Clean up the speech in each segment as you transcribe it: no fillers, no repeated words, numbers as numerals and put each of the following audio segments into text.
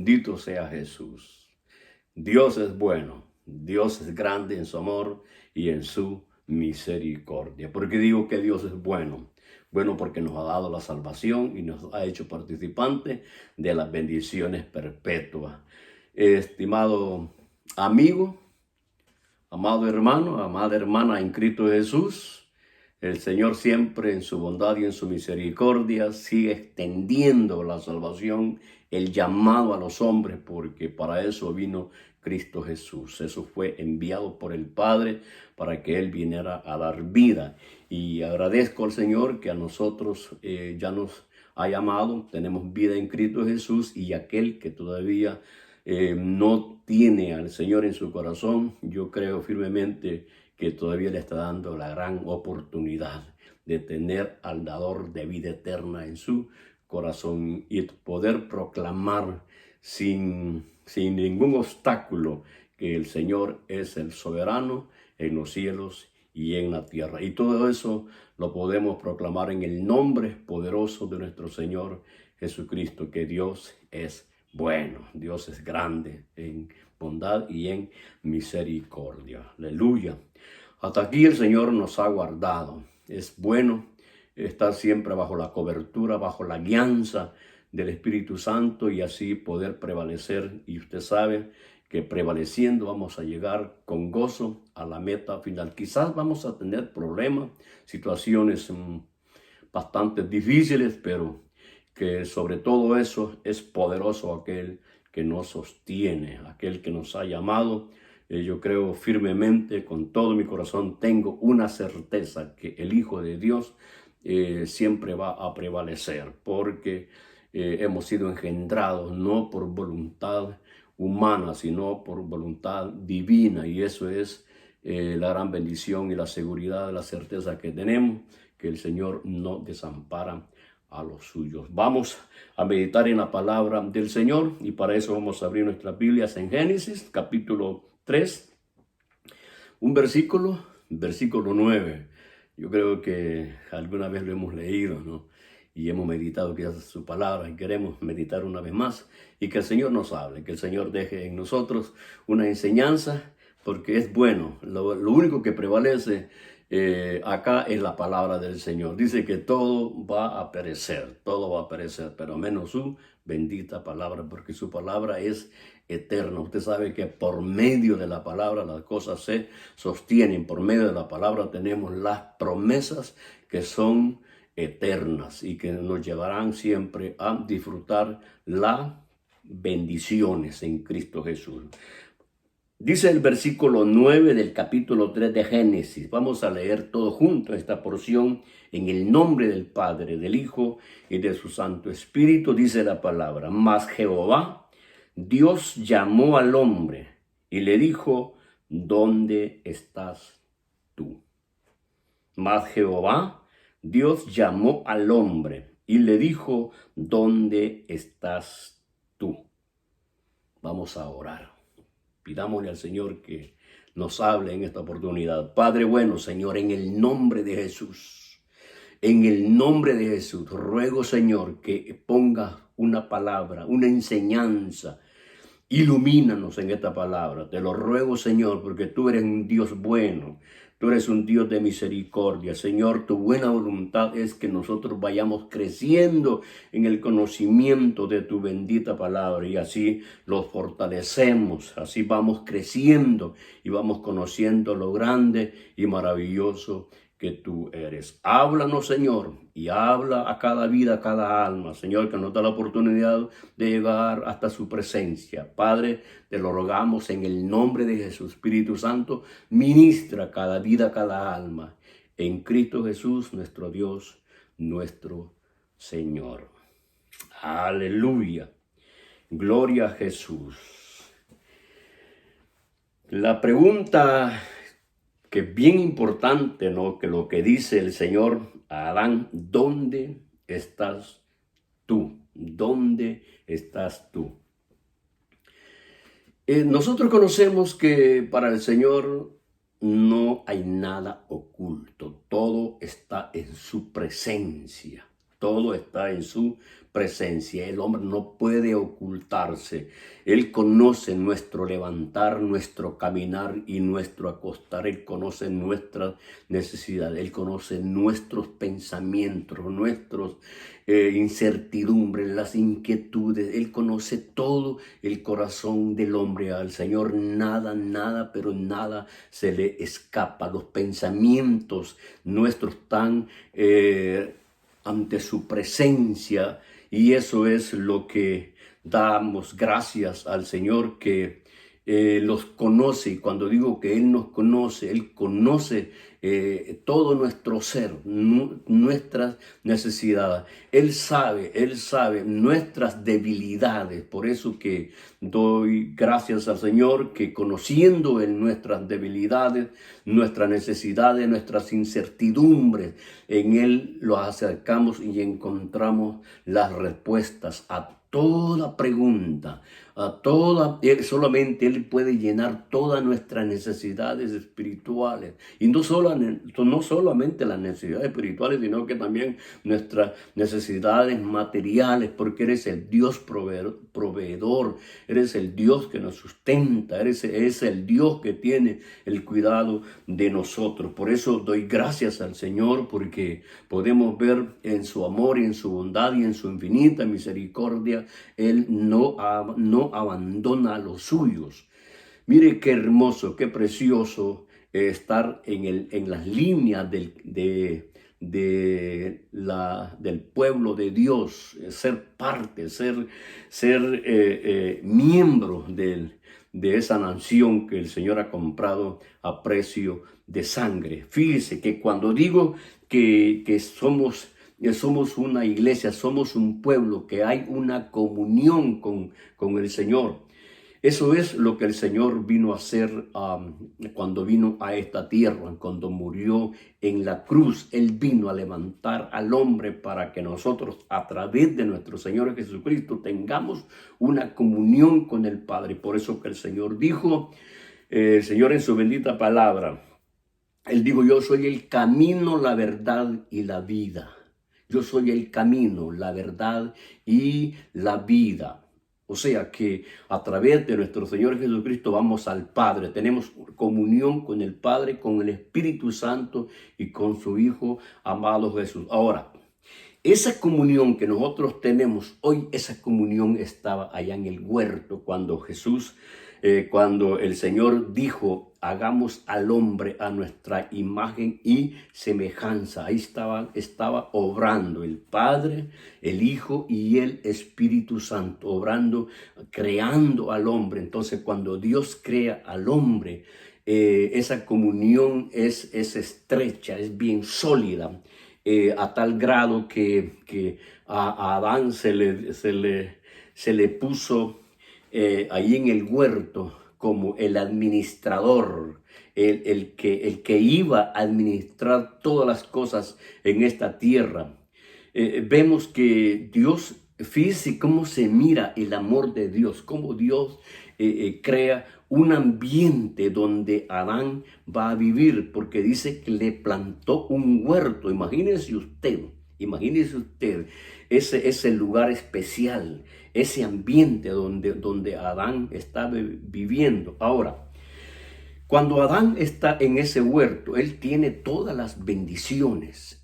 Bendito sea Jesús. Dios es bueno, Dios es grande en su amor y en su misericordia. ¿Por qué digo que Dios es bueno? Bueno, porque nos ha dado la salvación y nos ha hecho participantes de las bendiciones perpetuas. Estimado amigo, amado hermano, amada hermana en Cristo Jesús, el Señor siempre en su bondad y en su misericordia sigue extendiendo la salvación, el llamado a los hombres, porque para eso vino Cristo Jesús. Eso fue enviado por el Padre para que Él viniera a dar vida. Y agradezco al Señor que a nosotros ya nos ha llamado, tenemos vida en Cristo Jesús, y aquel que todavía no tiene al Señor en su corazón, yo creo firmemente que todavía le está dando la gran oportunidad de tener al dador de vida eterna en su corazón y poder proclamar sin ningún obstáculo que el Señor es el soberano en los cielos y en la tierra. Y todo eso lo podemos proclamar en el nombre poderoso de nuestro Señor Jesucristo, que Dios es bueno, Dios es grande en bondad y en misericordia. Aleluya. Hasta aquí el Señor nos ha guardado. Es bueno estar siempre bajo la cobertura, bajo la guianza del Espíritu Santo y así poder prevalecer. Y usted sabe que prevaleciendo vamos a llegar con gozo a la meta final. Quizás vamos a tener problemas, situaciones bastante difíciles, pero que sobre todo eso es poderoso aquel que nos sostiene, aquel que nos ha llamado. Yo creo firmemente, con todo mi corazón, tengo una certeza que el Hijo de Dios siempre va a prevalecer, porque hemos sido engendrados no por voluntad humana, sino por voluntad divina, y eso es la gran bendición y la seguridad, la certeza que tenemos, que el Señor no desampara a los suyos. Vamos a meditar en la palabra del Señor y para eso vamos a abrir nuestras Biblias en Génesis, capítulo 3, un versículo 9. Yo creo que alguna vez lo hemos leído, ¿no? Y hemos meditado quizás su palabra y queremos meditar una vez más y que el Señor nos hable, que el Señor deje en nosotros una enseñanza, porque es bueno. Lo único que prevalece acá es la palabra del Señor. Dice que todo va a perecer, pero menos su bendita palabra, porque su palabra es eterna. Usted sabe que por medio de la palabra las cosas se sostienen. Por medio de la palabra tenemos las promesas que son eternas y que nos llevarán siempre a disfrutar las bendiciones en Cristo Jesús. Dice el versículo 9 del capítulo 3 de Génesis. Vamos a leer todo junto esta porción en el nombre del Padre, del Hijo y de su Santo Espíritu. Dice la palabra: Mas Jehová, Dios, llamó al hombre y le dijo: ¿Dónde estás tú? Mas Jehová, Dios, llamó al hombre y le dijo: ¿Dónde estás tú? Vamos a orar. Pidámosle al Señor que nos hable en esta oportunidad. Padre bueno, Señor, en el nombre de Jesús, ruego, Señor, que ponga una palabra, una enseñanza. Ilumínanos en esta palabra. Te lo ruego, Señor, porque tú eres un Dios bueno. Tú eres un Dios de misericordia. Señor, tu buena voluntad es que nosotros vayamos creciendo en el conocimiento de tu bendita palabra y así los fortalecemos. Así vamos creciendo y vamos conociendo lo grande y maravilloso que tú eres. Háblanos, Señor, y habla a cada vida, a cada alma, Señor, que nos da la oportunidad de llegar hasta su presencia. Padre, te lo rogamos en el nombre de Jesús. Espíritu Santo, ministra cada vida, cada alma, en Cristo Jesús, nuestro Dios, nuestro Señor. Aleluya. Gloria a Jesús. La pregunta que es bien importante, ¿no? Que lo que dice el Señor a Adán: ¿dónde estás tú? ¿Dónde estás tú? Nosotros conocemos que para el Señor no hay nada oculto, todo está en su presencia. Todo está en su presencia. El hombre no puede ocultarse. Él conoce nuestro levantar, nuestro caminar y nuestro acostar. Él conoce nuestras necesidades. Él conoce nuestros pensamientos, nuestras incertidumbres, las inquietudes. Él conoce todo el corazón del hombre. Al Señor nada, pero nada se le escapa. Los pensamientos nuestros están ante su presencia, y eso es lo que damos gracias al Señor, que los conoce. Y cuando digo que Él nos conoce, Él conoce todo nuestro ser, nuestras necesidades. Él sabe nuestras debilidades. Por eso que doy gracias al Señor, que conociendo en nuestras debilidades, nuestras necesidades, nuestras incertidumbres, en Él los acercamos y encontramos las respuestas a toda pregunta, solamente Él puede llenar todas nuestras necesidades espirituales. Y no solamente las necesidades espirituales, sino que también nuestras necesidades materiales, porque eres el Dios proveedor, eres el Dios que nos sustenta, eres el Dios que tiene el cuidado de nosotros. Por eso doy gracias al Señor, porque podemos ver en su amor y en su bondad y en su infinita misericordia, Él no abandona a los suyos. Mire qué hermoso, qué precioso estar en las líneas del pueblo de Dios, ser parte, ser miembro de esa nación que el Señor ha comprado a precio de sangre. Fíjese que cuando digo que somos una iglesia, somos un pueblo, que hay una comunión con el Señor. Eso es lo que el Señor vino a hacer cuando vino a esta tierra, cuando murió en la cruz. Él vino a levantar al hombre para que nosotros, a través de nuestro Señor Jesucristo, tengamos una comunión con el Padre. Por eso que el Señor dijo, el Señor en su bendita palabra, Él dijo: yo soy el camino, la verdad y la vida. Yo soy el camino, la verdad y la vida. O sea que a través de nuestro Señor Jesucristo vamos al Padre. Tenemos comunión con el Padre, con el Espíritu Santo y con su Hijo amado Jesús. Ahora, esa comunión que nosotros tenemos hoy, esa comunión estaba allá en el huerto cuando cuando el Señor dijo: hagamos al hombre a nuestra imagen y semejanza. Ahí estaba obrando el Padre, el Hijo y el Espíritu Santo, obrando, creando al hombre. Entonces, cuando Dios crea al hombre, esa comunión es estrecha, es bien sólida, a tal grado que a Adán se le puso ahí en el huerto como el administrador, el que iba a administrar todas las cosas en esta tierra. Vemos que Dios, fíjese cómo se mira el amor de Dios, cómo Dios crea un ambiente donde Adán va a vivir, porque dice que le plantó un huerto. Imagínese usted ese lugar especial, ese ambiente donde Adán está viviendo. Ahora, cuando Adán está en ese huerto, él tiene todas las bendiciones.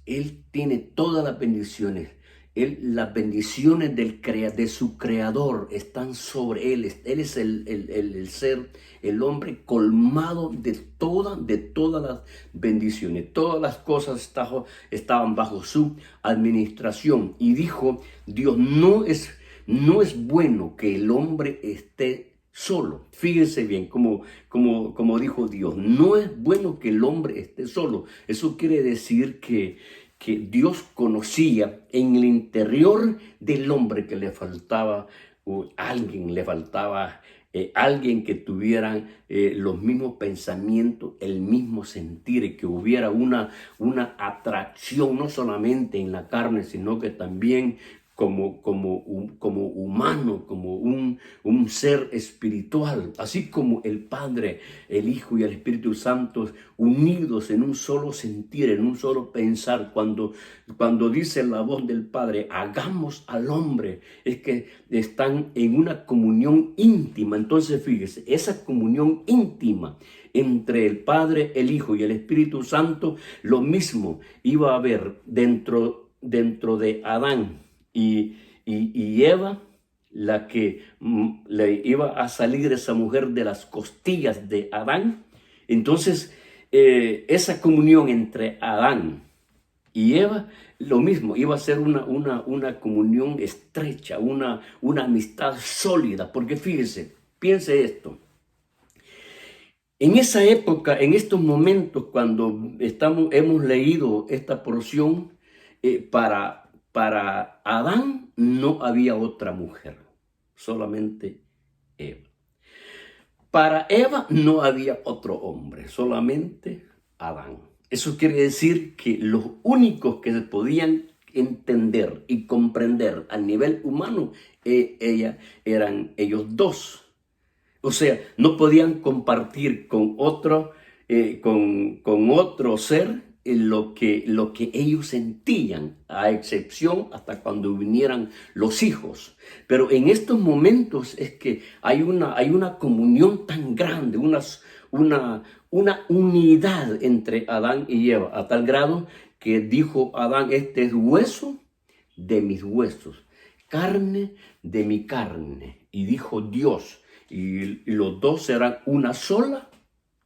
Las bendiciones de su creador están sobre él. Él es el ser, el hombre colmado de todas las bendiciones. Todas las cosas estaban bajo su administración. Y dijo Dios: no es bueno que el hombre esté solo. Fíjense bien como dijo Dios: no es bueno que el hombre esté solo. Eso quiere decir que Dios conocía en el interior del hombre que le faltaba alguien que tuviera los mismos pensamientos, el mismo sentir, que hubiera una atracción no solamente en la carne, sino que también como humano, como un ser espiritual, así como el Padre, el Hijo y el Espíritu Santo unidos en un solo sentir, en un solo pensar. Cuando dice la voz del Padre, hagamos al hombre, es que están en una comunión íntima. Entonces fíjese, esa comunión íntima entre el Padre, el Hijo y el Espíritu Santo, lo mismo iba a haber dentro de Adán y Eva, la que le iba a salir esa mujer de las costillas de Adán. Entonces, esa comunión entre Adán y Eva, lo mismo, iba a ser una comunión estrecha, una amistad sólida, porque fíjese, piense esto. En esa época, en estos momentos, cuando hemos leído esta porción, para Adán no había otra mujer, solamente Eva. Para Eva no había otro hombre, solamente Adán. Eso quiere decir que los únicos que se podían entender y comprender a nivel humano eran ellos dos. O sea, no podían compartir con otro ser lo que ellos sentían, a excepción hasta cuando vinieran los hijos. Pero en estos momentos es que hay una comunión tan grande, una unidad entre Adán y Eva, a tal grado que dijo Adán, este es hueso de mis huesos, carne de mi carne. Y dijo Dios, y los dos serán una sola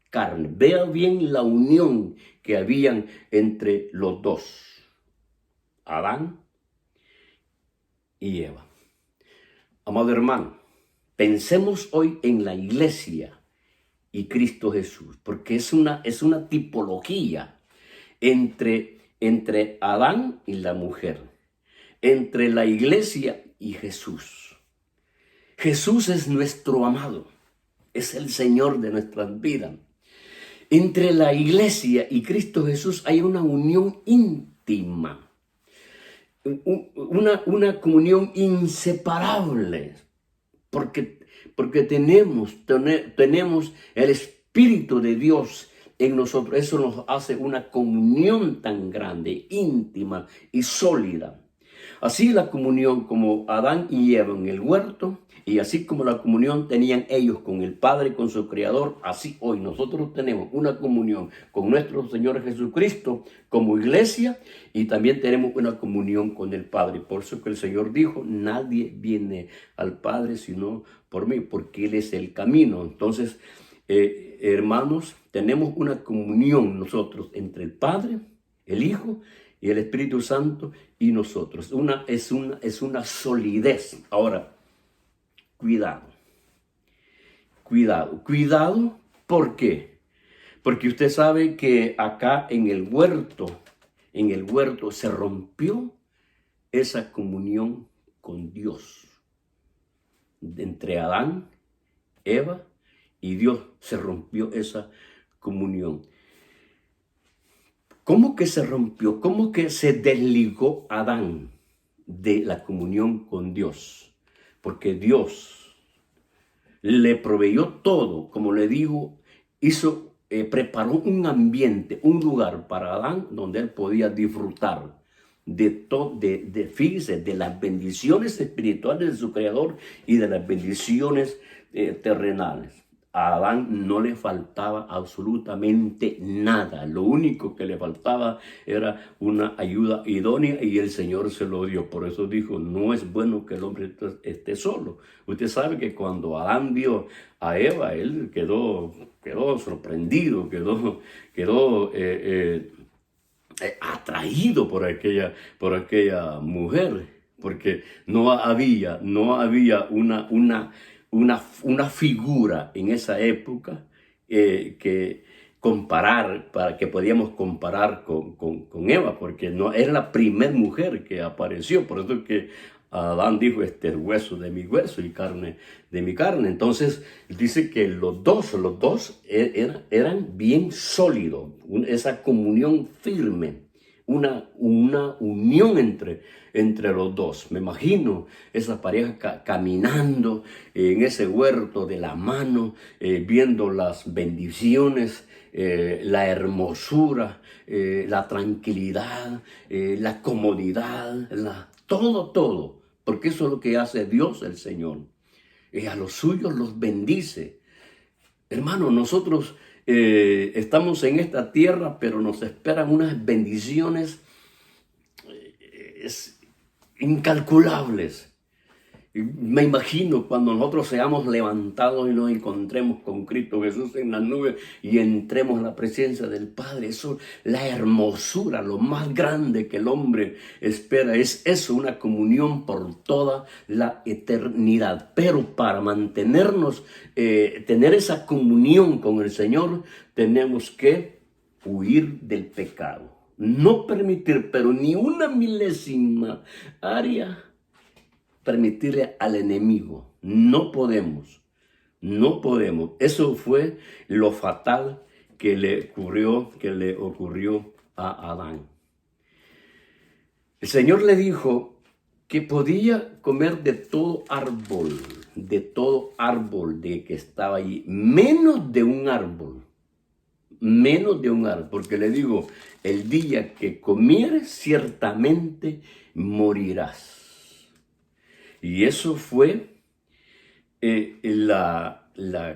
carne. Vea bien la unión que habían entre los dos, Adán y Eva. Amado hermano, pensemos hoy en la iglesia y Cristo Jesús, porque es una tipología entre Adán y la mujer, entre la iglesia y Jesús. Jesús es nuestro amado, es el Señor de nuestras vidas. Entre la iglesia y Cristo Jesús hay una unión íntima, una comunión inseparable, porque tenemos el Espíritu de Dios en nosotros. Eso nos hace una comunión tan grande, íntima y sólida. Así la comunión como Adán y Eva en el huerto, y así como la comunión tenían ellos con el Padre, con su Creador, así hoy nosotros tenemos una comunión con nuestro Señor Jesucristo como iglesia, y también tenemos una comunión con el Padre. Por eso que el Señor dijo, nadie viene al Padre sino por mí, porque Él es el camino. Entonces, hermanos, tenemos una comunión nosotros entre el Padre, el Hijo y el Espíritu Santo y nosotros. Es una solidez. Ahora, cuidado, ¿por qué? Porque usted sabe que acá en el huerto se rompió esa comunión con Dios. Entre Adán, Eva y Dios se rompió esa comunión. ¿Cómo que se rompió? ¿Cómo que se desligó Adán de la comunión con Dios? Porque Dios le proveyó todo, como le digo, preparó un ambiente, un lugar para Adán donde él podía disfrutar fíjese, de las bendiciones espirituales de su Creador y de las bendiciones terrenales. A Adán no le faltaba absolutamente nada. Lo único que le faltaba era una ayuda idónea y el Señor se lo dio. Por eso dijo, no es bueno que el hombre esté solo. Usted sabe que cuando Adán vio a Eva, él quedó sorprendido, quedó atraído por aquella mujer, porque no había una figura en esa época que podíamos comparar con Eva, porque no era la primera mujer que apareció. Por eso que Adán dijo, este es hueso de mi hueso y carne de mi carne. Entonces dice que los dos eran bien sólidos, esa comunión firme, una unión entre los dos. Me imagino esa pareja caminando en ese huerto de la mano, viendo las bendiciones, la hermosura, la tranquilidad, la comodidad, todo, porque eso es lo que hace Dios el Señor. A los suyos los bendice. Hermano, nosotros estamos en esta tierra, pero nos esperan unas bendiciones incalculables. Me imagino cuando nosotros seamos levantados y nos encontremos con Cristo Jesús en las nubes y entremos a la presencia del Padre. Eso, la hermosura, lo más grande que el hombre espera es eso, una comunión por toda la eternidad. Pero para mantenernos, tener esa comunión con el Señor, tenemos que huir del pecado. No permitir, pero ni una milésima área, permitirle al enemigo. No podemos. Eso fue lo fatal que le ocurrió a Adán. El Señor le dijo que podía comer de todo árbol de que estaba allí, menos de un árbol, porque le digo, el día que comieres ciertamente morirás. Y eso fue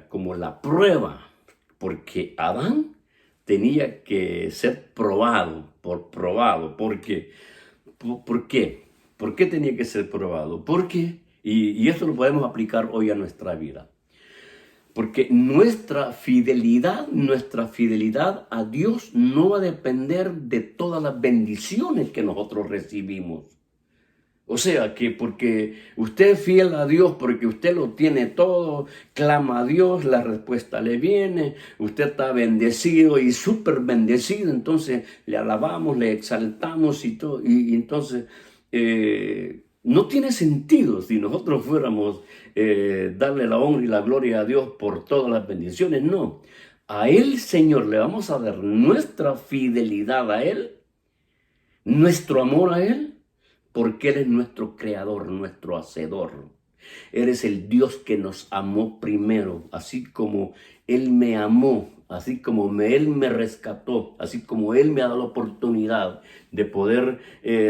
como la prueba, porque Adán tenía que ser probado. ¿Por qué? ¿Por qué tenía que ser probado? Porque, y esto lo podemos aplicar hoy a nuestra vida, porque nuestra fidelidad a Dios no va a depender de todas las bendiciones que nosotros recibimos. O sea, que porque usted es fiel a Dios, porque usted lo tiene todo, clama a Dios, la respuesta le viene, usted está bendecido y súper bendecido, entonces le alabamos, le exaltamos y todo. Y entonces no tiene sentido si nosotros fuéramos darle la honra y la gloria a Dios por todas las bendiciones. No, a Él, Señor, le vamos a dar nuestra fidelidad a Él, nuestro amor a Él, porque Él es nuestro creador, nuestro hacedor. Eres el Dios que nos amó primero, así como Él me amó, así como Él me rescató, así como Él me ha dado la oportunidad de poder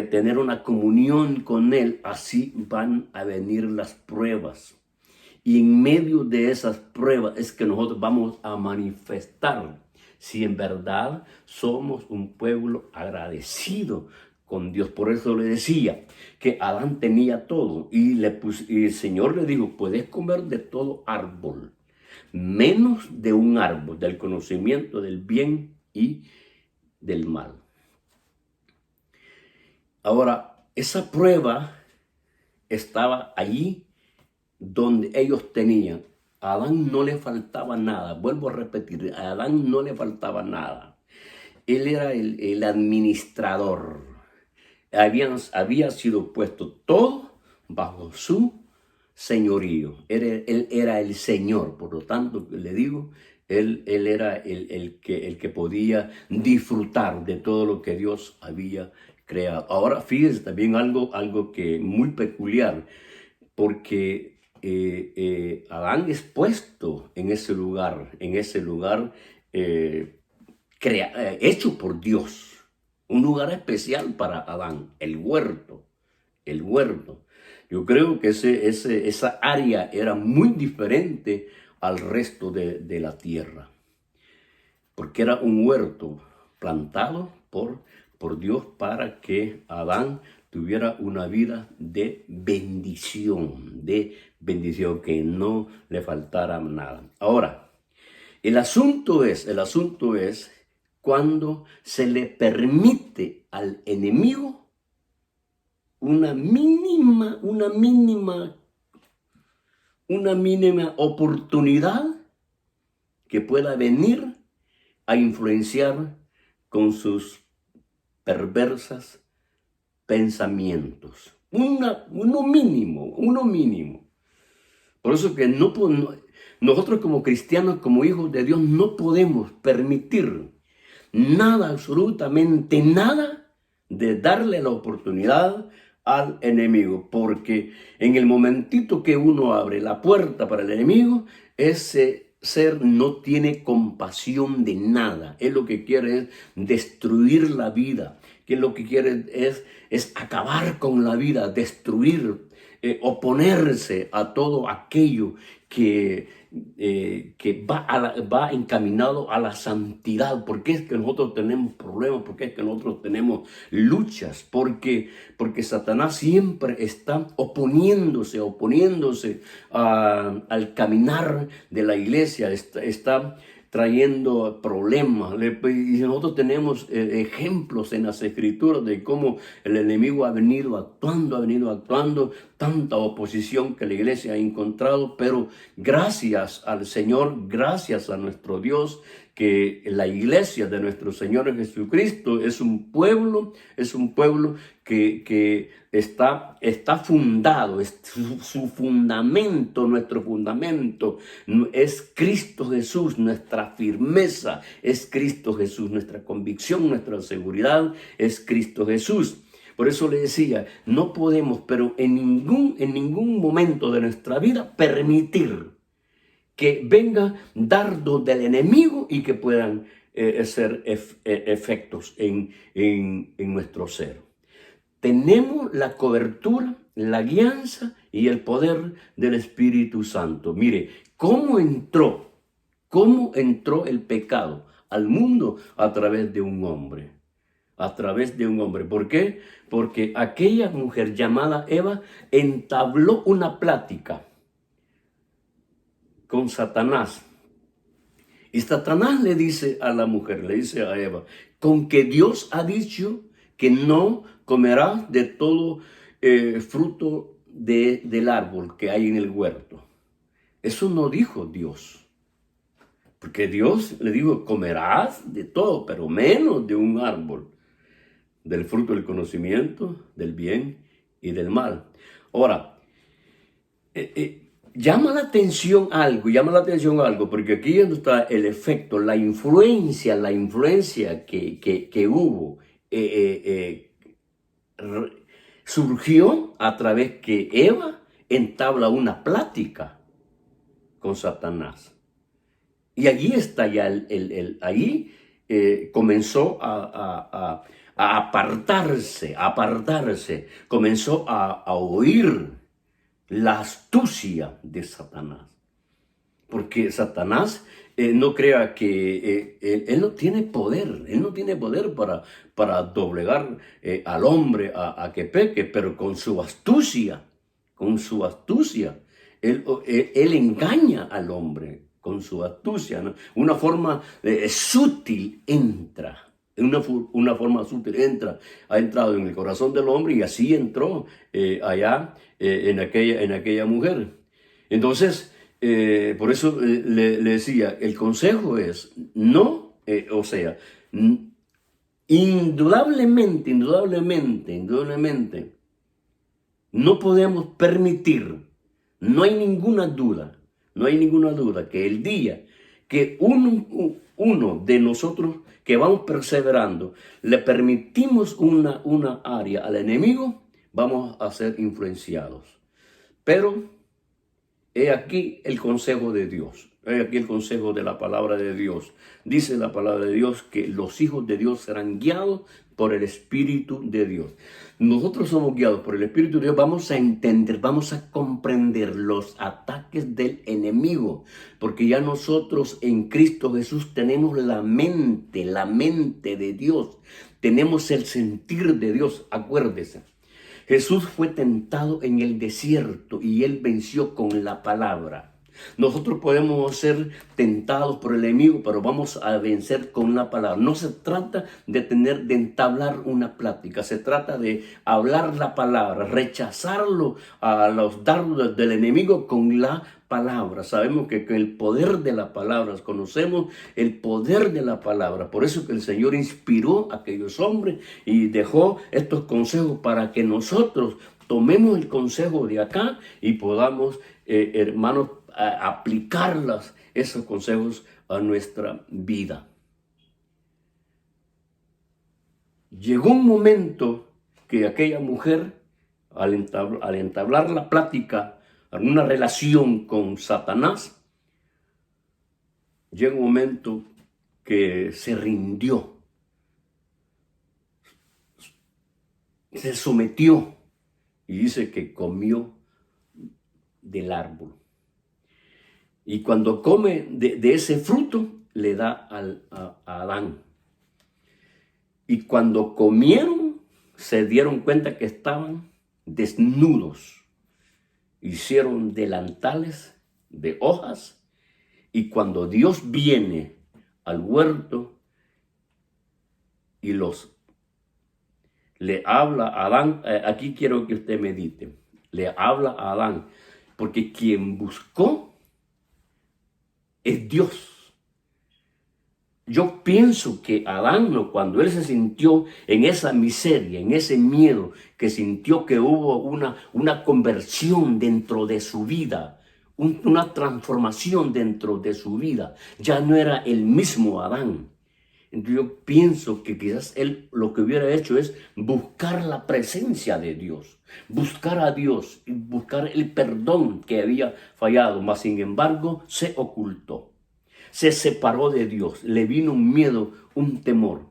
tener una comunión con Él. Así van a venir las pruebas. Y en medio de esas pruebas es que nosotros vamos a manifestar si en verdad somos un pueblo agradecido con Dios. Por eso le decía que Adán tenía todo y el Señor le dijo, puedes comer de todo árbol, menos de un árbol del conocimiento del bien y del mal. Ahora, esa prueba estaba allí donde ellos tenían. A Adán no le faltaba nada. Vuelvo a repetir, a Adán no le faltaba nada. Él era el administrador. Había sido puesto todo bajo su señorío. Él era el Señor, por lo tanto, le digo, él era el que podía disfrutar de todo lo que Dios había creado. Ahora, fíjense también algo que muy peculiar, porque Adán es puesto en ese lugar hecho por Dios. Un lugar especial para Adán, el huerto. Yo creo que esa área era muy diferente al resto de la tierra, porque era un huerto plantado por Dios para que Adán tuviera una vida de bendición, que no le faltara nada. Ahora, el asunto es cuando se le permite al enemigo una mínima oportunidad que pueda venir a influenciar con sus perversas pensamientos. Uno mínimo. Por eso que nosotros como cristianos, como hijos de Dios, no podemos permitir nada, absolutamente nada, de darle la oportunidad al enemigo, porque en el momentito que uno abre la puerta para el enemigo, ese ser no tiene compasión de nada. Él lo que quiere es destruir la vida, que lo que quiere es acabar con la vida, destruir, oponerse a todo aquello que va encaminado a la santidad. ¿Por qué es que nosotros tenemos problemas? ¿Por qué es que nosotros tenemos luchas? Porque Satanás siempre está oponiéndose al caminar de la iglesia, está trayendo problemas. Y nosotros tenemos ejemplos en las escrituras de cómo el enemigo ha venido actuando, tanta oposición que la iglesia ha encontrado, pero gracias al Señor, gracias a nuestro Dios, que la iglesia de nuestro Señor Jesucristo es un pueblo que está fundado, su fundamento, nuestro fundamento es Cristo Jesús, nuestra firmeza es Cristo Jesús, nuestra convicción, nuestra seguridad es Cristo Jesús. Por eso le decía, no podemos, pero en ningún momento de nuestra vida permitir que venga dardos del enemigo y que puedan ser efectos en nuestro ser. Tenemos la cobertura, la guianza y el poder del Espíritu Santo. Mire, ¿cómo entró el pecado al mundo? A través de un hombre. A través de un hombre. ¿Por qué? Porque aquella mujer llamada Eva entabló una plática con Satanás. Y Satanás le dice a la mujer, le dice a Eva, con que Dios ha dicho que no comerás de todo fruto del árbol que hay en el huerto. Eso no dijo Dios. Porque Dios le dijo, comerás de todo, pero menos de un árbol, del fruto del conocimiento, del bien y del mal. Ahora, llama la atención algo, porque aquí está el efecto, la influencia que hubo, surgió a través que Eva entabla una plática con Satanás. Y allí está ya allí comenzó a apartarse, comenzó a oír la astucia de Satanás. Porque Satanás no crea que él no tiene poder, para doblegar al hombre a que peque, pero con su astucia, él engaña al hombre con su astucia, ¿no? Una forma sutil entra. Una forma sutil ha entrado en el corazón del hombre y así entró allá en aquella mujer. Entonces, por eso le decía, el consejo es no, indudablemente, no podemos permitir, no hay ninguna duda que el día que uno de nosotros que vamos perseverando, le permitimos una área al enemigo, vamos a ser influenciados. Pero he aquí el consejo de Dios. He aquí el consejo de la palabra de Dios. Dice la palabra de Dios que los hijos de Dios serán guiados por el Espíritu de Dios. Nosotros somos guiados por el Espíritu de Dios. Vamos a entender, vamos a comprender los ataques del enemigo. Porque ya nosotros en Cristo Jesús tenemos la mente de Dios. Tenemos el sentir de Dios. Acuérdese. Jesús fue tentado en el desierto y él venció con la palabra. Nosotros podemos ser tentados por el enemigo, pero vamos a vencer con la palabra. No se trata de entablar una plática, se trata de hablar la palabra, rechazarlo a los dardos del enemigo con la palabra. Sabemos que el poder de la palabra, conocemos el poder de la palabra. Por eso que el Señor inspiró a aquellos hombres y dejó estos consejos para que nosotros tomemos el consejo de acá y podamos, hermanos, aplicar esos consejos a nuestra vida. llegó un momento que aquella mujer, al entablar la plática, alguna relación con Satanás, llega un momento que se rindió, se sometió y dice que comió del árbol. Y cuando come de ese fruto, le da a Adán. Y cuando comieron, se dieron cuenta que estaban desnudos. Hicieron delantales de hojas. Y cuando Dios viene al huerto y le habla a Adán, aquí quiero que usted medite, le habla a Adán, porque quien buscó es Dios. Yo pienso que Adán, cuando él se sintió en esa miseria, en ese miedo, que sintió que hubo una conversión dentro de su vida, una transformación dentro de su vida, ya no era el mismo Adán. Entonces yo pienso que quizás él lo que hubiera hecho es buscar la presencia de Dios, buscar a Dios y buscar el perdón que había fallado, mas sin embargo se ocultó. Se separó de Dios, le vino un miedo, un temor.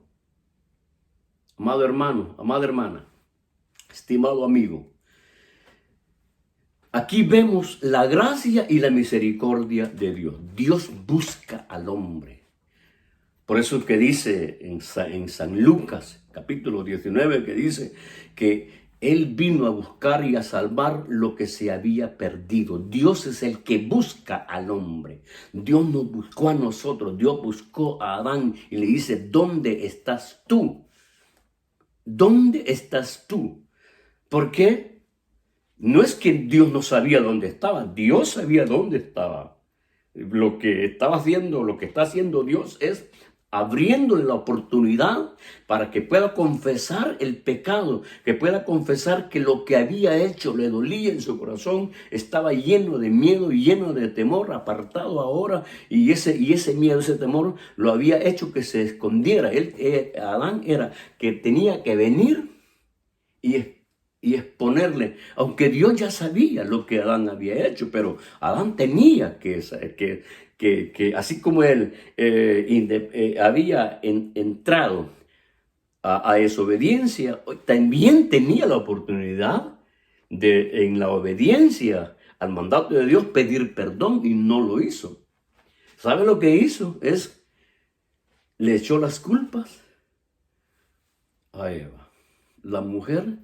Amado hermano, amada hermana, estimado amigo, aquí vemos la gracia y la misericordia de Dios. Dios busca al hombre. Por eso que dice en San Lucas, capítulo 19, que dice que Él vino a buscar y a salvar lo que se había perdido. Dios es el que busca al hombre. Dios nos buscó a nosotros. Dios buscó a Adán y le dice, ¿dónde estás tú? ¿Dónde estás tú? ¿Por qué? No es que Dios no sabía dónde estaba. Dios sabía dónde estaba. Lo que estaba haciendo, lo que está haciendo Dios es abriéndole la oportunidad para que pueda confesar el pecado, que pueda confesar que lo que había hecho le dolía en su corazón, estaba lleno de miedo, lleno de temor, apartado ahora, y ese miedo, ese temor lo había hecho que se escondiera. Adán era que tenía que venir y exponerle, aunque Dios ya sabía lo que Adán había hecho, pero Adán tenía que así como él había entrado a desobediencia, también tenía la oportunidad de, en la obediencia al mandato de Dios, pedir perdón, y no lo hizo. ¿Sabe lo que hizo? Le echó las culpas a Eva, la mujer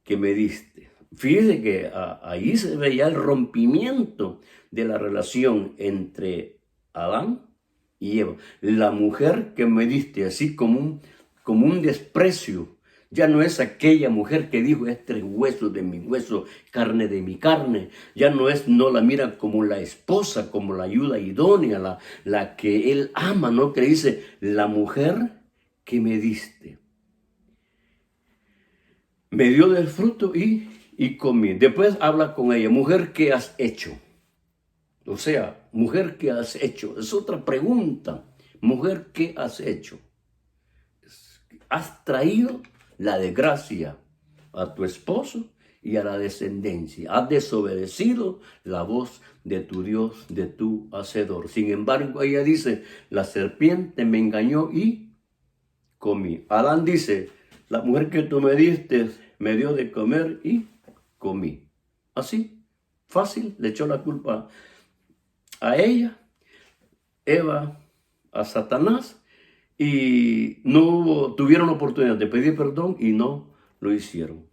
que me diste. Fíjese que ahí se veía el rompimiento de la relación entre Adán y Eva. La mujer que me diste, así como un desprecio. Ya no es aquella mujer que dijo, este es hueso de mi hueso, carne de mi carne. Ya no la mira como la esposa, como la ayuda idónea, la que él ama, ¿no? Que dice, la mujer que me diste. Me dio del fruto y comí. Después habla con ella, mujer, ¿qué has hecho? O sea, mujer, ¿qué has hecho? Es otra pregunta. Mujer, ¿qué has hecho? Has traído la desgracia a tu esposo y a la descendencia. Has desobedecido la voz de tu Dios, de tu Hacedor. Sin embargo, ella dice, la serpiente me engañó y comí. Adán dice, la mujer que tú me diste me dio de comer y comí. Así, fácil, le echó la culpa a ella, Eva a Satanás, y tuvieron oportunidad de pedir perdón y no lo hicieron.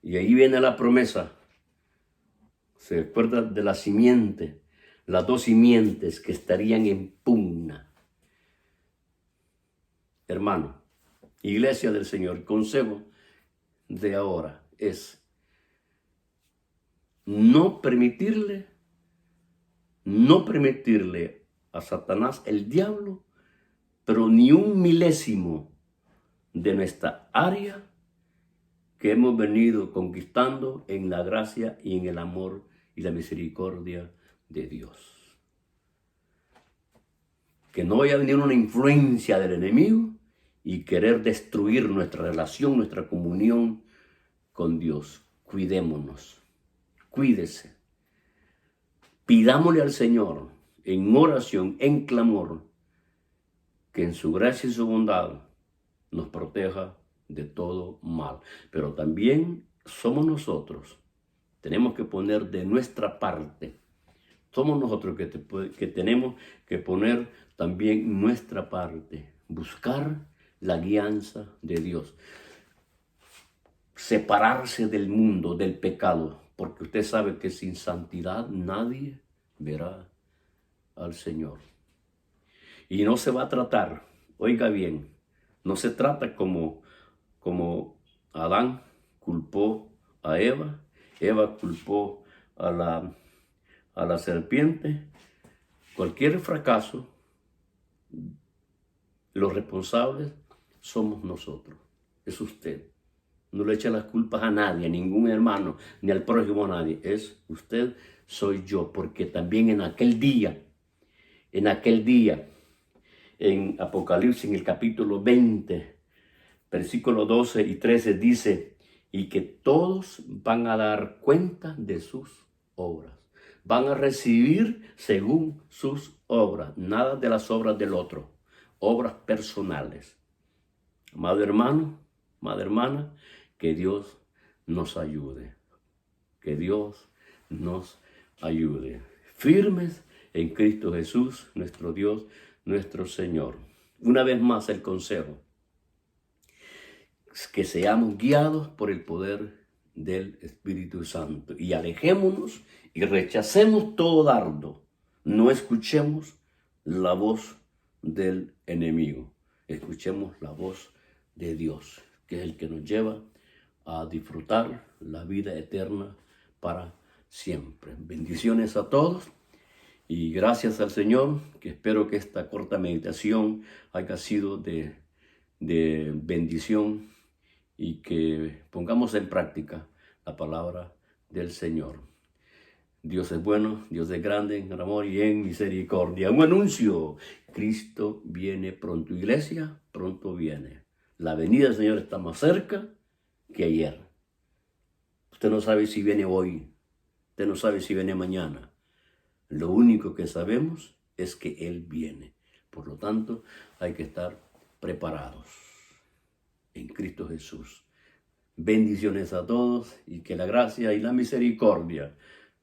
Y ahí viene la promesa. Se recuerda de la simiente, las dos simientes que estarían en pugna. Hermano, Iglesia del Señor, el consejo de ahora es no permitirle a Satanás, el diablo, pero ni un milésimo de nuestra área que hemos venido conquistando en la gracia y en el amor y la misericordia de Dios. Que no vaya a venir una influencia del enemigo y querer destruir nuestra relación, nuestra comunión con Dios. Cuidémonos, cuídese. Pidámosle al Señor en oración, en clamor, que en su gracia y su bondad nos proteja de todo mal. Pero también somos nosotros. Tenemos que poner de nuestra parte. Somos nosotros que tenemos que poner también nuestra parte. Buscar la guianza de Dios. Separarse del mundo, del pecado. Porque usted sabe que sin santidad nadie verá al Señor. Y no se va a tratar, oiga bien, no se trata como Adán culpó a Eva, Eva culpó a la serpiente. Cualquier fracaso, los responsables somos nosotros, es usted. No le eche las culpas a nadie, a ningún hermano, ni al prójimo, a nadie. Es usted, soy yo, porque también en aquel día, en Apocalipsis, en el capítulo 20, versículos 12 y 13, dice, y que todos van a dar cuenta de sus obras. Van a recibir según sus obras, nada de las obras del otro, obras personales. Amado hermano, amada hermana, que Dios nos ayude. Que Dios nos ayude. Firmes en Cristo Jesús, nuestro Dios, nuestro Señor. Una vez más el consejo. Que seamos guiados por el poder del Espíritu Santo. Y alejémonos y rechacemos todo dardo. No escuchemos la voz del enemigo. Escuchemos la voz de Dios, que es el que nos lleva a disfrutar la vida eterna para siempre. Bendiciones a todos y gracias al Señor, que espero que esta corta meditación haya sido de bendición y que pongamos en práctica la palabra del Señor. Dios es bueno, Dios es grande en amor y en misericordia. Un anuncio: Cristo viene pronto. Iglesia, pronto viene. La venida del Señor está más cerca que ayer. Usted no sabe si viene hoy, usted no sabe si viene mañana. Lo único que sabemos es que Él viene. Por lo tanto, hay que estar preparados en Cristo Jesús. Bendiciones a todos y que la gracia y la misericordia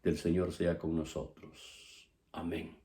del Señor sea con nosotros. Amén.